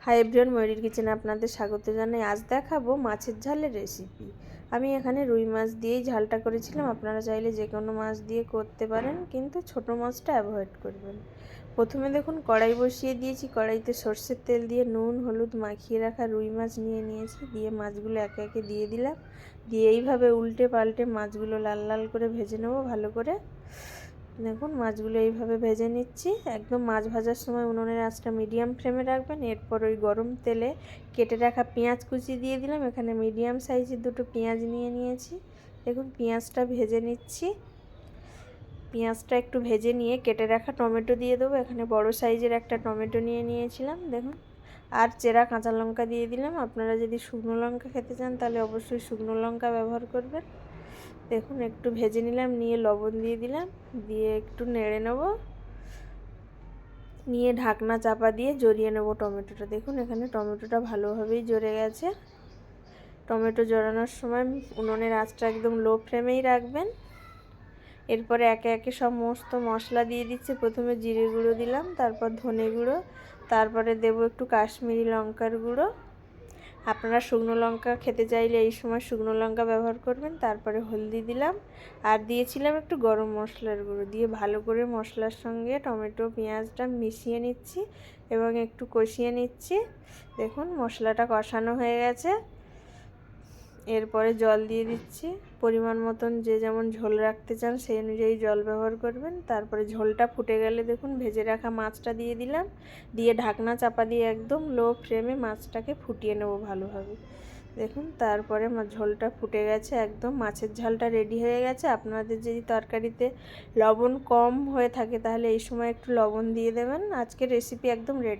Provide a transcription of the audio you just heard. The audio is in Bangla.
হাই এভরিওয়ান, ময়ূরীর কিচেনে আপনাদের স্বাগত জানাই। আজ দেখাবো মাছের ঝালের রেসিপি। আমি এখানে রুই মাছ দিয়েই ঝালটা করেছিলাম। আপনারা চাইলে যে কোনো মাছ দিয়ে করতে পারেন, কিন্তু ছোট মাছটা অ্যাভয়েড করবেন। প্রথমে দেখুন কড়াই বসিয়ে দিয়েছি। কড়াইতে সর্ষের তেল দিয়ে নুন হলুদ মাখিয়ে রাখা রুই মাছ নিয়েছি। দিয়ে মাছগুলো একে একে দিয়ে দিলাম। দিয়ে এইভাবে উল্টে পাল্টে মাছগুলো লাল লাল করে ভেজে নেব ভালো করে। দেখুন মাছগুলো এইভাবে ভেজে নিচ্ছি। একদম মাছ ভাজার সময় উনুনের আঁচটা মিডিয়াম ফ্লেমে রাখবেন। এরপর ওই গরম তেলে কেটে রাখা পেঁয়াজ কুচি দিয়ে দিলাম। এখানে মিডিয়াম সাইজের দুটো পেঁয়াজ নিয়েছি। দেখুন পেঁয়াজটা ভেজে নিচ্ছি। পেঁয়াজটা একটু ভেজে নিয়ে কেটে রাখা টমেটো দিয়ে দেবো। এখানে বড় সাইজের একটা টমেটো নিয়েছিলাম। দেখুন আর চেরা কাঁচা লঙ্কা দিয়ে দিলাম। আপনারা যদি শুকনো লঙ্কা খেতে চান তাহলে অবশ্যই শুকনো লঙ্কা ব্যবহার করবেন। দেখুন একটু ভেজে নিলাম, নিয়ে লবণ দিয়ে দিলাম, দিয়ে একটু নেড়ে নেব, নিয়ে ঢাকনা চাপা দিয়ে জড়িয়ে নেব টমেটোটা। দেখুন এখানে টমেটোটা ভালোভাবেই জড়ে গেছে। টমেটো জড়ানোর সময় উনুনের আঁচটা একদম লো ফ্লেমেই রাখবেন। এরপরে একে একে সমস্ত মশলা দিয়ে দিচ্ছি। প্রথমে জিরে গুঁড়ো দিলাম, তারপর ধনে গুঁড়ো, তারপরে দেব একটু কাশ্মীরি লঙ্কার গুঁড়ো। আপনারা শুকনো লঙ্কা খেতে চাইলে এই সময় শুকনো লঙ্কা ব্যবহার করবেন। তারপরে হলদি দিলাম, আর দিয়েছিলাম একটু গরম মশলার গুঁড়ো। দিয়ে ভালো করে মশলার সঙ্গে টমেটো পেঁয়াজটা মিশিয়ে নিচ্ছি এবং একটু কষিয়ে নিচ্ছি। দেখুন মশলাটা কষানো হয়ে গেছে। এরপরে জল দিয়ে দিচ্ছি পরিমাণ মতন, যে যেমন ঝোল রাখতে চান সেই অনুযায়ী জল ব্যবহার করবেন। তারপরে ঝোলটা ফুটে গেলে দেখুন ভেজে রাখা মাছটা দিয়ে দিলাম। দিয়ে ঢাকনা চাপা দিয়ে একদম লো ফ্লেমে মাছটাকে ফুটিয়ে নেব ভালোভাবে। দেখুন তারপরে ঝোলটা ফুটে গেছে, একদম মাছের ঝালটা রেডি হয়ে গেছে। আপনাদের যদি তরকারিতে লবণ কম হয়ে থাকে তাহলে এই সময় একটু লবণ দিয়ে দেবেন। আজকের রেসিপি একদম রেডি।